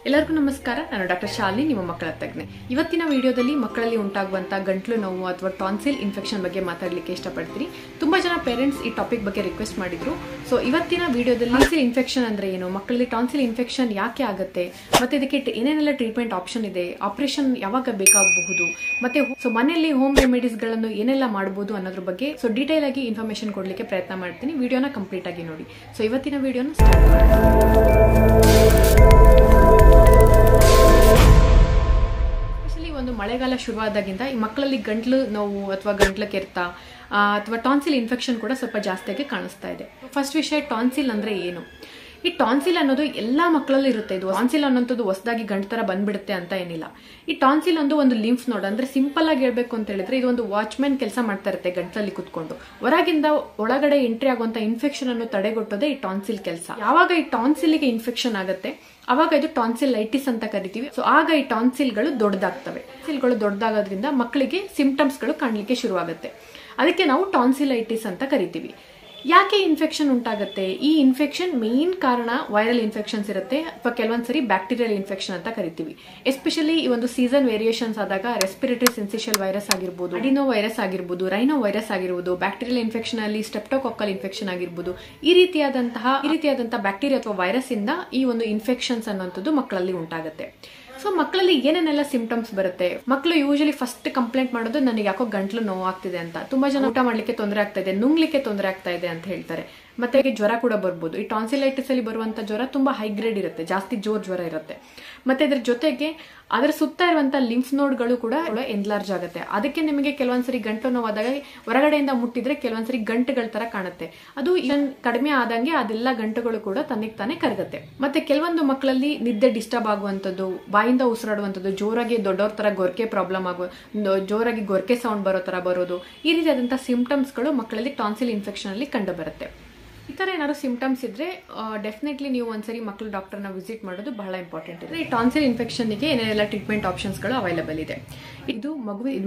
ಎಲ್ಲರಿಗೂ ನಮಸ್ಕಾರ. ನಾನು ಡಾಕ್ಟರ್ ಶಾಲಿನಿ, ನಿಮ್ಮ ಮಕ್ಕಳ ತಜ್ಞೆ. ಇವತ್ತಿನ ವಿಡಿಯೋದಲ್ಲಿ ಮಕ್ಕಳಲ್ಲಿ ಉಂಟಾಗುವಂತ ಗಂಟ್ಲು ನೋವು ಅಥವಾ ಟಾನ್ಸಿಲ್ ಇನ್ಫೆಕ್ಷನ್ ಬಗ್ಗೆ ಮಾತಾಡಲಿಕ್ಕೆ ಇಷ್ಟಪಡ್ತೀನಿ. ತುಂಬಾ ಜನ ಪೇರೆಂಟ್ಸ್ ಈ ಟಾಪಿಕ್ ಬಗ್ಗೆ ರಿಕ್ವೆಸ್ಟ್ ಮಾಡಿದ್ರು. ಸೊ ಇವತ್ತಿನ ವಿಡಿಯೋದಲ್ಲಿ ಟಾನ್ಸಿಲ್ ಇನ್ಫೆಕ್ಷನ್ ಅಂದ್ರೆ ಏನು, ಮಕ್ಕಳಲ್ಲಿ ಟಾನ್ಸಿಲ್ ಇನ್ಫೆಕ್ಷನ್ ಯಾಕೆ ಆಗುತ್ತೆ, ಮತ್ತೆ ಇದಕ್ಕೆ ಏನೇನೆಲ್ಲ ಟ್ರೀಟ್ಮೆಂಟ್ ಆಪ್ಷನ್ ಇದೆ, ಆಪರೇಷನ್ ಯಾವಾಗ ಬೇಕಾಗಬಹುದು, ಮತ್ತೆ ಮನೆಯಲ್ಲಿ ಹೋಮ್ ರೆಮಿಡೀಸ್ ಗಳನ್ನು ಏನೆಲ್ಲ ಮಾಡಬಹುದು ಅನ್ನೋದ್ರ ಬಗ್ಗೆ ಡೀಟೇಲ್ ಆಗಿ ಇನ್ಫಾರ್ಮೇಶನ್ ಕೊಡ್ಲಿಕ್ಕೆ ಪ್ರಯತ್ನ ಮಾಡ್ತೀನಿ. ವಿಡಿಯೋನ ಕಂಪ್ಲೀಟ್ ಆಗಿ ನೋಡಿ. ಸೊ ಇವತ್ತಿನ ವಿಡಿಯೋನ ಸ್ಟಾರ್ಟ್ ಮಾಡೋಣ. ಒಂದು ಮಳೆಗಾಲ ಶುರುವಾದಾಗಿಂದ ಈ ಮಕ್ಕಳಲ್ಲಿ ಗಂಟ್ಲು ನೋವು ಅಥವಾ ಗಂಟ್ಲ ಕೆರೆತ ಅಥವಾ ಟಾನ್ಸಿಲ್ ಇನ್ಫೆಕ್ಷನ್ ಕೂಡ ಸ್ವಲ್ಪ ಜಾಸ್ತಿಯಾಗಿ ಕಾಣಿಸ್ತಾ ಇದೆ. ಫಸ್ಟ್ ವಿಷಯ, ಟಾನ್ಸಿಲ್ ಅಂದ್ರೆ ಏನು? ಈ ಟಾನ್ಸಿಲ್ ಅನ್ನೋದು ಎಲ್ಲಾ ಮಕ್ಕಳಲ್ಲಿ ಇರುತ್ತೆ. ಇದು ಟಾನ್ಸಿಲ್ ಅನ್ನೋದು ಹೊಸದಾಗಿ ಗಂಟು ತರ ಬಂದ್ಬಿಡುತ್ತೆ ಅಂತ ಏನಿಲ್ಲ. ಈ ಟಾನ್ಸಿಲ್ ಒಂದು ಲಿಂಫ್ ನೋಡ್, ಅಂದ್ರೆ ಸಿಂಪಲ್ ಆಗಿ ಹೇಳ್ಬೇಕು ಅಂತ ಹೇಳಿದ್ರೆ ಇದು ಒಂದು ವಾಚ್ಮ್ಯಾನ್ ಕೆಲಸ ಮಾಡ್ತಾ ಇರುತ್ತೆ ಗಂಟಲಲ್ಲಿ ಕುತ್ಕೊಂಡು. ಹೊರಗಿಂದ ಒಳಗಡೆ ಎಂಟ್ರಿ ಆಗುವಂತ ಇನ್ಫೆಕ್ಷನ್ ಅನ್ನು ತಡೆಗಟ್ಟೋದೇ ಈ ಟಾನ್ಸಿಲ್ ಕೆಲಸ. ಯಾವಾಗ ಈ ಟಾನ್ಸಿಲ್ಗೆ ಇನ್ಫೆಕ್ಷನ್ ಆಗುತ್ತೆ ಅವಾಗ ಇದು ಟಾನ್ಸಿಲೈಟಿಸ್ ಅಂತ ಕರಿತೀವಿ. ಸೊ ಆಗ ಈ ಟಾನ್ಸಿಲ್ಗಳು ದೊಡ್ಡದಾಗ್ತವೆ. ಟಾನ್ಸಿಲ್ಗಳು ದೊಡ್ಡದಾಗೋದ್ರಿಂದ ಮಕ್ಕಳಿಗೆ ಸಿಂಪ್ಟಮ್ಸ್ಗಳು ಕಾಣಲಿಕ್ಕೆ ಶುರುವಾಗುತ್ತೆ. ಅದಕ್ಕೆ ನಾವು ಟಾನ್ಸಿಲೈಟಿಸ್ ಅಂತ ಕರಿತೀವಿ. ಯಾಕೆ ಇನ್ಫೆಕ್ಷನ್ ಉಂಟಾಗುತ್ತೆ? ಈ ಇನ್ಫೆಕ್ಷನ್ ಮೇನ್ ಕಾರಣ ವೈರಲ್ ಇನ್ಫೆಕ್ಷನ್ಸ್ ಇರುತ್ತೆ ಅಥವಾ ಕೆಲವೊಂದ್ಸರಿ ಬ್ಯಾಕ್ಟೀರಿಯಲ್ ಇನ್ಫೆಕ್ಷನ್ ಅಂತ ಕರಿತೀವಿ. ಎಸ್ಪೆಷಲಿ ಈ ಒಂದು ಸೀಸನ್ ವೇರಿಯೇಷನ್ಸ್ ಆದಾಗ ರೆಸ್ಪಿರೇಟರಿ ಸಿನ್ಸಿಷಿಯಲ್ ವೈರಸ್ ಆಗಿರ್ಬೋದು, ಅಡಿನೋ ವೈರಸ್ ಆಗಿರ್ಬೋದು, ರೈನೋ ವೈರಸ್ ಆಗಿರ್ಬೋದು, ಬ್ಯಾಕ್ಟೀರಿಯಲ್ ಇನ್ಫೆಕ್ಷನ್ ಅಲ್ಲಿ ಸ್ಟೆಪ್ಟೋಕಾಕಲ್ ಇನ್ಫೆಕ್ಷನ್ ಆಗಿರ್ಬೋದು, ಈ ರೀತಿಯಾದಂತಹ ಬ್ಯಾಕ್ಟೀರಿಯಾ ಅಥವಾ ವೈರಸ್ ಇಂದ ಈ ಒಂದು ಇನ್ಫೆಕ್ಷನ್ಸ್ ಅನ್ನುವಂಥದ್ದು ಮಕ್ಕಳಲ್ಲಿ ಉಂಟಾಗುತ್ತೆ. ಸೊ ಮಕ್ಕಳಲ್ಲಿ ಏನೇನೆಲ್ಲ ಸಿಂಪ್ಟಮ್ಸ್ ಬರುತ್ತೆ? ಮಕ್ಕಳು ಯೂಶಲಿ ಫಸ್ಟ್ ಕಂಪ್ಲೇಂಟ್ ಮಾಡೋದು ನನಗೆ ಯಾಕೋ ಗಂಟ್ಲು ನೋವು ಆಗ್ತಿದೆ ಅಂತ. ತುಂಬಾ ಜನ ಊಟ ಮಾಡ್ಲಿಕ್ಕೆ ತೊಂದರೆ ಆಗ್ತಾ ಇದೆ, ನುಂಗ್ಲಿಕ್ಕೆ ತೊಂದರೆ ಆಗ್ತಾ ಇದೆ ಅಂತ ಹೇಳ್ತಾರೆ. ಮತ್ತೆ ಜ್ವರ ಕೂಡ ಬರ್ಬೋದು. ಈ ಟಾನ್ಸಿಲೈಟಿಸ್ ಅಲ್ಲಿ ಬರುವಂತ ಜ್ವರ ತುಂಬಾ ಹೈ ಗ್ರೇಡ್ ಇರುತ್ತೆ, ಜಾಸ್ತಿ ಜೋರ್ ಜ್ವರ ಇರುತ್ತೆ. ಮತ್ತೆ ಇದ್ರ ಜೊತೆಗೆ ಅದರ ಸುತ್ತ ಇರುವಂತ ಲಿಂಫ್ ನೋಡ್ಗಳು ಕೂಡ ಎನ್ಲಾರ್ಜ್ ಆಗುತ್ತೆ. ಅದಕ್ಕೆ ನಿಮಗೆ ಕೆಲವೊಂದ್ಸರಿ ಗಂಟು ನೋವಾದಾಗ ಹೊರಗಡೆಯಿಂದ ಮುಟ್ಟಿದ್ರೆ ಕೆಲವೊಂದ್ಸರಿ ಗಂಟುಗಳ ತರ ಕಾಣುತ್ತೆ. ಅದು ಕಡಿಮೆ ಆದಂಗೆ ಅದೆಲ್ಲ ಗಂಟುಗಳು ಕೂಡ ತನ್ನಿಗೆ ತಾನೇ ಕರಗುತ್ತೆ. ಮತ್ತೆ ಕೆಲವೊಂದು ಮಕ್ಕಳಲ್ಲಿ ನಿದ್ದೆ ಡಿಸ್ಟರ್ಬ್ ಆಗುವಂತದ್ದು, ಬಾಯಿಂದ ಉಸಿರಾಡುವಂಥದ್ದು, ಜೋರಾಗಿ ದೊಡ್ಡವ್ರ ತರ ಗೊರಕೆ ಪ್ರಾಬ್ಲಮ್ ಜೋರಾಗಿ ಗೊರಕೆ ಸೌಂಡ್ ಬರೋ ತರ ಬರೋದು, ಈ ರೀತಿಯಾದಂತಹ ಸಿಂಪ್ಟಮ್ಸ್ ಗಳು ಮಕ್ಕಳಲ್ಲಿ ಟಾನ್ಸಿಲ್ ಇನ್ಫೆಕ್ಷನ್ ಅಲ್ಲಿ ಕಂಡು ಬರುತ್ತೆ. ಈ ತರ ಏನಾದ್ರು ಸಿಂಪ್ಟಮ್ಸ್ ಇದ್ರೆ ಡೆಫಿನೆಟ್ಲಿ ನೀವು ಒಂದ್ಸರಿ ಮಕ್ಕಳು ಡಾಕ್ಟರ್ನ ವಿಸಿಟ್ ಮಾಡೋದು ಬಹಳ ಇಂಪಾರ್ಟೆಂಟ್ ಇದೆ. ಈ ಟಾನ್ಸಿಲ್ ಇನ್ಫೆಕ್ಷನ್ಗೆ ಏನೆಲ್ಲ ಟ್ರೀಟ್ಮೆಂಟ್ ಆಪ್ಷನ್ಸ್ ಗಳು ಅವೈಲೇಬಲ್ ಇದೆ. ಇದು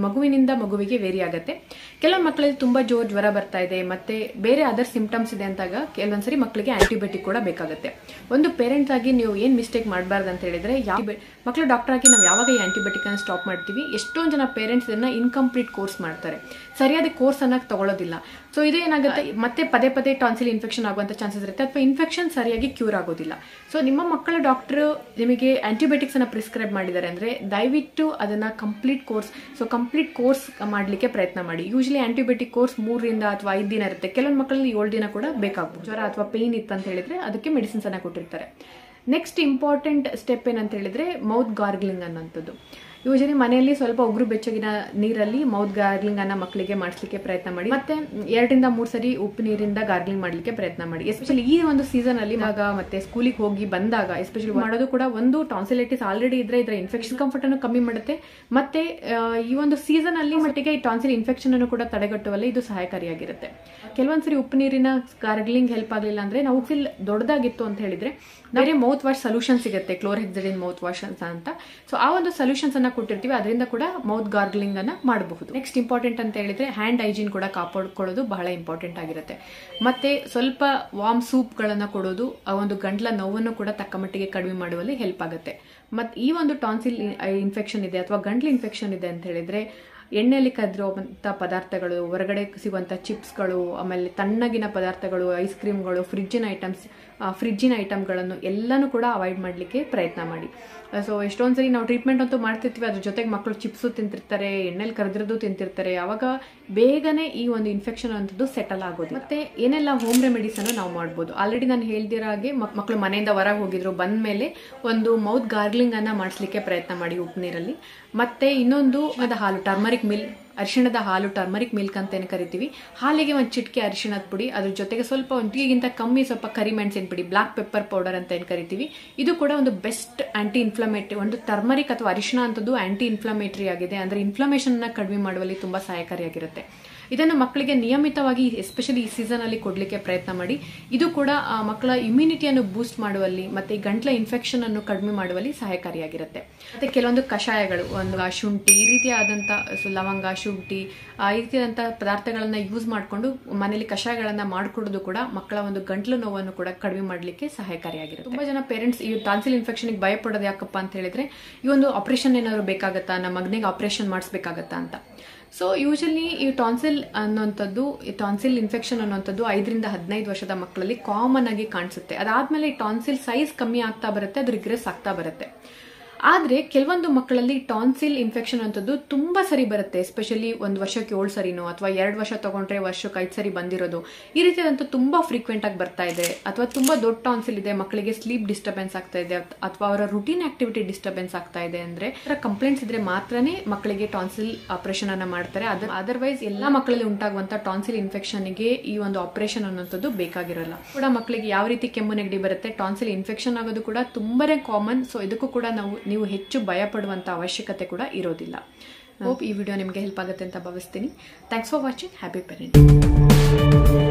ಮಗುವಿನಿಂದ ಮಗುವಿಗೆ ವೇರಿ ಆಗುತ್ತೆ. ಕೆಲವೊಂದು ಮಕ್ಕಳಲ್ಲಿ ತುಂಬಾ ಜೋರ್ ಜ್ವರ ಬರ್ತಾ ಇದೆ, ಮತ್ತೆ ಬೇರೆ ಅದರ್ ಸಿಂಪ್ಟಮ್ಸ್ ಇದೆ ಅಂತಾಗ ಕೆಲವೊಂದ್ಸರಿ ಮಕ್ಕಳಿಗೆ ಆಂಟಿಬಯೋಟಿಕ್ ಕೂಡ ಬೇಕಾಗುತ್ತೆ. ಒಂದು ಪೇರೆಂಟ್ಸ್ ಆಗಿ ನೀವು ಏನ್ ಮಿಸ್ಟೇಕ್ ಮಾಡಬಾರ್ದು ಅಂತ ಹೇಳಿದ್ರೆ, ಮಕ್ಕಳು ಡಾಕ್ಟರ್ ಆಗಿ ನಾವು ಯಾವಾಗ ಈ ಆಂಟಿಬಯೋಟಿಕ್ ಅನ್ನು ಸ್ಟಾಪ್ ಮಾಡ್ತೀವಿ, ಎಷ್ಟೊಂದು ಜನ ಪೇರೆಂಟ್ಸ್ ಇದನ್ನ ಇನ್ಕಂಪ್ಲೀಟ್ ಕೋರ್ಸ್ ಮಾಡ್ತಾರೆ, ಸರಿಯಾದ ಕೋರ್ಸ್ ಅನ್ನ ತಗೊಳ್ಳೋದಿಲ್ಲ. ಸೊ ಇದು ಏನಾಗುತ್ತೆ, ಮತ್ತೆ ಪದೇ ಪದೇ ಟಾನ್ಸಿಲ್ ಇನ್ಫೆಕ್ಷನ್ ಆಗುವಂತ ಚಾನ್ಸಸ್ ಇರುತ್ತೆ, ಅಥವಾ ಇನ್ಫೆಕ್ಷನ್ ಸರಿಯಾಗಿ ಕ್ಯೂರ್ ಆಗೋದಿಲ್ಲ. ಸೊ ನಿಮ್ಮ ಮಕ್ಕಳ ಡಾಕ್ಟರ್ ನಿಮಗೆ ಆಂಟಿಬಯೋಟಿಕ್ಸ್ ಅನ್ನ ಪ್ರಿಸ್ಕ್ರೈಬ್ ಮಾಡಿದ್ದಾರೆ ಅಂದ್ರೆ ದಯವಿಟ್ಟು ಅದನ್ನ ಕಂಪ್ಲೀಟ್ ಕೋರ್ಸ್ ಮಾಡ್ಲಿಕ್ಕೆ ಪ್ರಯತ್ನ ಮಾಡಿ. ಯೂಶಲಿ ಆಂಟಿಬಯೋಟಿಕ್ ಕೋರ್ಸ್ 3 ಅಥವಾ 5 ದಿನ ಇರುತ್ತೆ. ಕೆಲವೊಂದು ಮಕ್ಕಳಲ್ಲಿ 7 ದಿನ ಕೂಡ ಬೇಕಾಗಬಹುದು. ಜ್ವರ ಅಥವಾ ಪೇನ್ ಇತ್ತು ಅಂತ ಹೇಳಿದ್ರೆ ಅದಕ್ಕೆ ಮೆಡಿಸಿನ್ಸ್ ಅನ್ನ ಕೊಟ್ಟಿರ್ತಾರೆ. ನೆಕ್ಸ್ಟ್ ಇಂಪಾರ್ಟೆಂಟ್ ಸ್ಟೆಪ್ ಏನಂತ ಹೇಳಿದ್ರೆ ಮೌತ್ ಗಾರ್ಗ್ಲಿಂಗ್ ಅನ್ನೋಂಥದ್ದು. ಯೂಶಲಿ ಮನೆಯಲ್ಲಿ ಸ್ವಲ್ಪ ಉಗುರು ಬೆಚ್ಚಗಿನ ನೀರಲ್ಲಿ ಮೌತ್ ಗಾರ್ಗ್ಲಿಂಗ್ ಅನ್ನ ಮಕ್ಕಳಿಗೆ ಮಾಡಿಸ್ಲಿಕ್ಕೆ ಪ್ರಯತ್ನ ಮಾಡಿ. ಮತ್ತೆ 2 ರಿಂದ 3 ಸರಿ ಉಪ್ಪು ನೀರಿಂದ ಗಾರ್ಗ್ಲಿಂಗ್ ಮಾಡ್ಲಿಕ್ಕೆ ಪ್ರಯತ್ನ ಮಾಡಿ. ಎಸ್ಪೆಷಲಿ ಈ ಒಂದು ಸೀಸನ್ ಅಲ್ಲಿ ಮತ್ತೆ ಸ್ಕೂಲಿಗೆ ಹೋಗಿ ಬಂದಾಗ ಎಸ್ಪೆಷಲಿ ಮಾಡೋದು ಕೂಡ ಒಂದು ಟಾನ್ಸಿಲೈಟಿಸ್ ಆಲ್ರೆಡಿ ಇದ್ರೆ ಇದರ ಇನ್ಫೆಕ್ಷನ್ ಕಂಫರ್ಟ್ ಅನ್ನು ಕಮ್ಮಿ ಮಾಡುತ್ತೆ. ಮತ್ತೆ ಈ ಒಂದು ಸೀಸನ್ ಅಲ್ಲಿ ಮಟ್ಟಿಗೆ ಈ ಟಾನ್ಸಿಲ್ ಇನ್ಫೆಕ್ಷನ್ ಅನ್ನು ಕೂಡ ತಡೆಗಟ್ಟುವಲ್ಲಿ ಇದು ಸಹಾಯಕಾರಿಯಾಗಿರುತ್ತೆ. ಕೆಲವೊಂದ್ಸರಿ ಉಪ್ಪು ನೀರಿನ ಗಾರ್ಗ್ಲಿಂಗ್ ಹೆಲ್ಪ್ ಆಗಲಿಲ್ಲ ಅಂದ್ರೆ ನಾವು ಫಿಲ್ ದೊಡ್ಡದಾಗಿತ್ತು ಅಂತ ಹೇಳಿದ್ರೆ ಬೇರೆ ಮೌತ್ ವಾಶ್ ಸೊಲ್ಯೂಷನ್ ಸಿಗುತ್ತೆ, ಕ್ಲೋರ್ಹೆಕ್ಸಡಿನ್ ಮೌತ್ ವಾಶ್ ಅಂತ. ಸೊ ಆ ಒಂದು ಸೊಲ್ಯೂಷನ್ಸ್ ಅನ್ನ ಕೊಟ್ಟಿರ್ತೀವಿ, ಅದರಿಂದ ಕೂಡ ಮೌತ್ ಗಾರ್ಗ್ಲಿಂಗ್ ಅನ್ನ ಮಾಡಬಹುದು. ನೆಕ್ಸ್ಟ್ ಇಂಪಾರ್ಟೆಂಟ್ ಅಂತ ಹೇಳಿದ್ರೆ ಹ್ಯಾಂಡ್ ಹೈಜೀನ್ ಕೂಡ ಕಾಪಾಡಿಕೊಳ್ಳೋದು ಬಹಳ ಇಂಪಾರ್ಟೆಂಟ್ ಆಗಿರುತ್ತೆ. ಮತ್ತೆ ಸ್ವಲ್ಪ ವಾರ್ಮ್ ಸೂಪ್ ಗಳನ್ನ ಕೊಡೋದು ಆ ಒಂದು ಗಂಟ್ಲ ನೋವನ್ನು ಕೂಡ ತಕ್ಕ ಮಟ್ಟಿಗೆ ಕಡಿಮೆ ಮಾಡುವಲ್ಲಿ ಹೆಲ್ಪ್ ಆಗುತ್ತೆ. ಮತ್ತೆ ಈ ಒಂದು ಟಾನ್ಸಿಲ್ ಇನ್ಫೆಕ್ಷನ್ ಇದೆ ಅಥವಾ ಗಂಟ್ಲು ಇನ್ಫೆಕ್ಷನ್ ಇದೆ ಅಂತ ಹೇಳಿದ್ರೆ ಎಣ್ಣೆಯಲ್ಲಿ ಕದ್ದಿರುವಂತ ಪದಾರ್ಥಗಳು, ಹೊರಗಡೆ ಸಿಗುವಂತ ಚಿಪ್ಸ್ಗಳು, ಆಮೇಲೆ ತಣ್ಣಗಿನ ಪದಾರ್ಥಗಳು, ಐಸ್ ಕ್ರೀಮ್ಗಳು, ಫ್ರಿಜ್ಜಿನ ಐಟಮ್ಗಳನ್ನು ಎಲ್ಲಾನು ಕೂಡ ಅವಾಯ್ಡ್ ಮಾಡ್ಲಿಕ್ಕೆ ಪ್ರಯತ್ನ ಮಾಡಿ. ಸೊ ಎಷ್ಟೊಂದ್ಸರಿ ನಾವು ಟ್ರೀಟ್ಮೆಂಟ್ ಅಂತೂ ಮಾಡ್ತಿರ್ತೀವಿ, ಅದ್ರ ಜೊತೆಗೆ ಮಕ್ಕಳು ಚಿಪ್ಸು ತಿಂತಿರ್ತಾರೆ, ಎಣ್ಣೆಲಿ ಕರೆದಿರೋದು ತಿಂತಿರ್ತಾರೆ. ಅವಾಗ ಬೇಗನೆ ಈ ಒಂದು ಇನ್ಫೆಕ್ಷನ್ ಅಂತದ್ದು ಸೆಟಲ್ ಆಗೋದು. ಮತ್ತೆ ಏನೆಲ್ಲ ಹೋಮ್ ರೆಮಿಡೀಸ್ ಅನ್ನು ನಾವು ಮಾಡ್ಬೋದು. ಆಲ್ರೆಡಿ ನಾನು ಹೇಳ್ದಿರೋ ಹಾಗೆ ಮಕ್ಕಳು ಮನೆಯಿಂದ ಹೊರಗೆ ಹೋಗಿದ್ರು, ಬಂದ ಮೇಲೆ ಒಂದು ಮೌತ್ ಗಾರ್ಗ್ಲಿಂಗ್ ಅನ್ನ ಮಾಡಿಸ್ಲಿಕ್ಕೆ ಪ್ರಯತ್ನ ಮಾಡಿ ಉಪ್ಪು ನೀರಲ್ಲಿ. ಮತ್ತೆ ಇನ್ನೊಂದು ಹಾಲು, ಅರಿಶಿಣದ ಹಾಲು, ಟರ್ಮರಿಕ್ ಮಿಲ್ಕ್ ಅಂತ ಏನು ಕರಿತೀವಿ. ಹಾಲಿಗೆ ಒಂದು ಚಿಟಿಕೆ ಅರಿಶಿಣದ ಪುಡಿ, ಅದ್ರ ಜೊತೆಗೆ ಸ್ವಲ್ಪ ಒಂದಿಗಿಂತ ಕಮ್ಮಿ ಸ್ವಲ್ಪ ಕರಿಮೆಣಸಿನ ಪುಡಿ, ಬ್ಲಾಕ್ ಪೆಪ್ಪರ್ ಪೌಡರ್ ಅಂತ ಏನು ಕರಿತೀವಿ. ಇದು ಕೂಡ ಒಂದು ಬೆಸ್ಟ್ ಆಂಟಿ ಇನ್ಫ್ಲಮೇಟರಿ. ಒಂದು ಟರ್ಮರಿಕ್ ಅಥವಾ ಅರಿಶಿಣ ಅಂತದ್ದು ಆಂಟಿ ಇನ್ಫ್ಲಮೇಟರಿ ಆಗಿದೆ, ಅಂದ್ರೆ ಇನ್ಫ್ಲಮೇಷನ್ ನ ಕಡಿಮೆ ಮಾಡುವಲ್ಲಿ ತುಂಬಾ ಸಹಾಯಕಾರಿಯಾಗಿರುತ್ತೆ. ಇದನ್ನು ಮಕ್ಕಳಿಗೆ ನಿಯಮಿತವಾಗಿ ಎಸ್ಪೆಷಲಿ ಈ ಸೀಸನ್ ಅಲ್ಲಿ ಕೊಡ್ಲಿಕ್ಕೆ ಪ್ರಯತ್ನ ಮಾಡಿ. ಇದು ಕೂಡ ಮಕ್ಕಳ ಇಮ್ಯುನಿಟಿಯನ್ನು ಬೂಸ್ಟ್ ಮಾಡುವಲ್ಲಿ ಮತ್ತೆ ಈ ಗಂಟ್ಲ ಇನ್ಫೆಕ್ಷನ್ ಅನ್ನು ಕಡಿಮೆ ಮಾಡುವಲ್ಲಿ ಸಹಾಯಕಾರಿಯಾಗಿರುತ್ತೆ. ಮತ್ತೆ ಕೆಲವೊಂದು ಕಷಾಯಗಳು, ಒಂದು ಶುಂಠಿ, ಈ ರೀತಿಯಾದಂಥ ಲವಂಗ, ಶುಂಠಿ, ಈ ರೀತಿಯಾದಂಥ ಪದಾರ್ಥಗಳನ್ನ ಯೂಸ್ ಮಾಡಿಕೊಂಡು ಮನೇಲಿ ಕಷಾಯಗಳನ್ನ ಮಾಡಿಕೊಡೋದು ಕೂಡ ಮಕ್ಕಳ ಒಂದು ಗಂಟ್ಲು ನೋವನ್ನು ಕೂಡ ಕಡಿಮೆ ಮಾಡಲಿಕ್ಕೆ ಸಹಾಯಕಾರಿಯಾಗಿರುತ್ತೆ. ತುಂಬಾ ಜನ ಪೇರೆಂಟ್ಸ್ ಈ ಟಾನ್ಸಿಲ್ ಇನ್ಫೆಕ್ಷನ್ ಭಯಪಡೋದು ಯಾಕಪ್ಪ ಅಂತ ಹೇಳಿದ್ರೆ, ಈ ಒಂದು ಆಪರೇಷನ್ ಏನಾದ್ರು ಬೇಕಾಗತ್ತಾ, ನಮ್ಮ ಮಗನಿಗೆ ಆಪರೇಷನ್ ಮಾಡಿಸ್ಬೇಕಾಗತ್ತಾ ಅಂತ. ಸೊ ಯೂಶಲಿ ಈ ಟಾನ್ಸಿಲ್ ಅನ್ನುವಂಥದ್ದು, ಈ ಟಾನ್ಸಿಲ್ ಇನ್ಫೆಕ್ಷನ್ ಅನ್ನುವಂಥದ್ದು 5 ರಿಂದ 15 ವರ್ಷದ ಮಕ್ಕಳಲ್ಲಿ ಕಾಮನ್ ಆಗಿ ಕಾಣಿಸುತ್ತೆ. ಅದಾದ್ಮೇಲೆ ಈ ಟಾನ್ಸಿಲ್ ಸೈಜ್ ಕಮ್ಮಿ ಆಗ್ತಾ ಬರುತ್ತೆ, ಅದು ರಿಗ್ರೆಸ್ ಆಗ್ತಾ ಬರುತ್ತೆ. ಆದ್ರೆ ಕೆಲವೊಂದು ಮಕ್ಕಳಲ್ಲಿ ಟಾನ್ಸಿಲ್ ಇನ್ಫೆಕ್ಷನ್ ಅಂತದ್ದು ತುಂಬಾ ಸರಿ ಬರುತ್ತೆ. ಎಸ್ಪೆಷಲಿ 1 ವರ್ಷಕ್ಕೆ 7 ಸರಿನೋ ಅಥವಾ 2 ವರ್ಷ ತಗೊಂಡ್ರೆ ವರ್ಷಕ್ಕೆ 5 ಸರಿ ಬಂದಿರೋದು, ಈ ರೀತಿಯಾದಂತ ತುಂಬಾ ಫ್ರೀಕ್ವೆಂಟ್ ಆಗಿ ಬರ್ತಾ ಇದೆ. ಅಥವಾ ತುಂಬಾ ದೊಡ್ಡ ಟಾನ್ಸಿಲ್ ಇದೆ, ಮಕ್ಕಳಿಗೆ ಸ್ಲೀಪ್ ಡಿಸ್ಟರ್ಬೆನ್ಸ್ ಆಗ್ತಾ ಇದೆ ಅಥವಾ ಅವರ ರುಟೀನ್ ಆಕ್ಟಿವಿಟಿ ಡಿಸ್ಟರ್ಬೆನ್ಸ್ ಆಗ್ತಾ ಇದೆ ಅಂದ್ರೆ ಕಂಪ್ಲೇಂಟ್ಸ್ ಇದ್ರೆ ಮಾತ್ರನೇ ಮಕ್ಕಳಿಗೆ ಟಾನ್ಸಿಲ್ ಆಪರೇಷನ್ ಅನ್ನ ಮಾಡ್ತಾರೆ. ಅದರ್ವೈಸ್ ಎಲ್ಲಾ ಮಕ್ಕಳಲ್ಲಿ ಉಂಟಾಗುವಂತ ಟಾನ್ಸಿಲ್ ಇನ್ಫೆಕ್ಷನ್ ಗೆ ಈ ಒಂದು ಆಪರೇಷನ್ ಅನ್ನೋಂಥದ್ದು ಬೇಕಾಗಿರಲ್ಲ. ಕೂಡ ಮಕ್ಕಳಿಗೆ ಯಾವ ರೀತಿ ಕೆಮ್ಮು ನೆಗಡಿ ಬರುತ್ತೆ, ಟಾನ್ಸಿಲ್ ಇನ್ಫೆಕ್ಷನ್ ಆಗೋದು ಕೂಡ ತುಂಬಾನೇ ಕಾಮನ್. ಸೊ ಇದಕ್ಕೂ ಕೂಡ ನೀವು ಹೆಚ್ಚು ಭಯ ಪಡುವಂತ ಅವಶ್ಯಕತೆ ಕೂಡ ಇರೋದಿಲ್ಲ. ಹೋಪ್ ಈ ವಿಡಿಯೋ ನಿಮಗೆ ಹೆಲ್ಪ್ ಆಗುತ್ತೆ ಅಂತ ಭಾವಿಸ್ತೀನಿ. Thanks for watching. Happy parenting.